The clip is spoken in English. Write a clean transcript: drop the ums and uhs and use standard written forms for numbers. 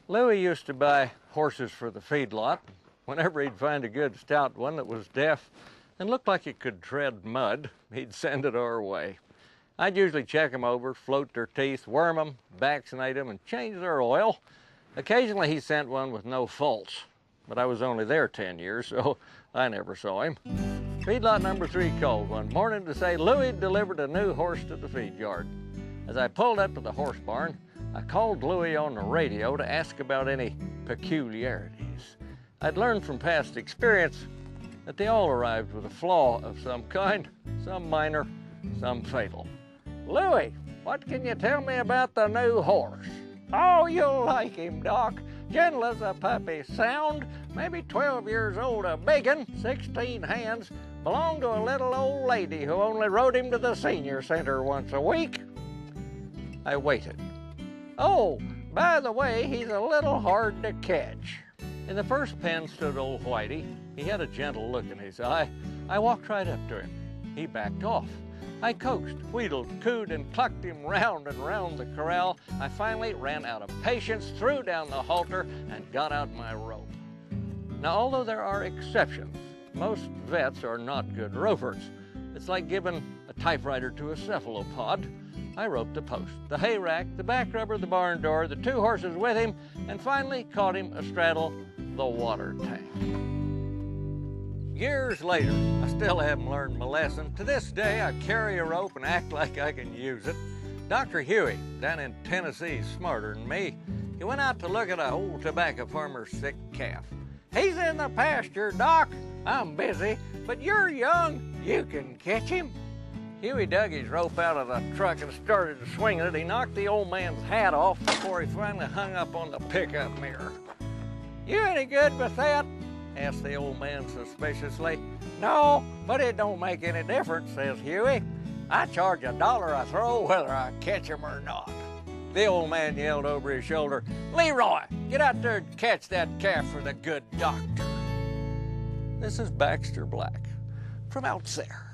Louie used to buy horses for the feedlot. Whenever he'd find a good stout one that was deaf and looked like it could tread mud, he'd send it our way. I'd usually check them over, float their teeth, worm them, vaccinate them, and change their oil. Occasionally he sent one with no faults, but I was only there 10 years, so I never saw him. Feedlot number 3 called one morning to say Louie delivered a new horse to the feed yard. As I pulled up to the horse barn, I called Louie on the radio to ask about any peculiarities. I'd learned from past experience that they all arrived with a flaw of some kind, some minor, some fatal. Louie, what can you tell me about the new horse? Oh, you'll like him, Doc. Gentle as a puppy, sound, maybe 12 years old, a big 'un, 16 hands, belonged to a little old lady who only rode him to the senior center once a week. I waited. Oh, by the way, he's a little hard to catch. In the first pen stood old Whitey. He had a gentle look in his eye. I walked right up to him. He backed off. I coaxed, wheedled, cooed, and clucked him round and round the corral. I finally ran out of patience, threw down the halter, and got out my rope. Now, although there are exceptions, most vets are not good ropers. It's like giving a typewriter to a cephalopod. I roped the post, the hay rack, the back rubber, the barn door, the 2 horses with him, and finally caught him astraddle the water tank. Years later, I still haven't learned my lesson. To this day, I carry a rope and act like I can use it. Dr. Huey, down in Tennessee, is smarter than me. He went out to look at a old tobacco farmer's sick calf. He's in the pasture, Doc. I'm busy, but you're young. You can catch him. Huey dug his rope out of the truck and started swinging it. He knocked the old man's hat off before he finally hung up on the pickup mirror. You any good with that? Asked the old man suspiciously. No, but it don't make any difference, says Huey. I charge $1 a throw whether I catch him or not. The old man yelled over his shoulder, Leroy, get out there and catch that calf for the good doctor. This is Baxter Black from out there.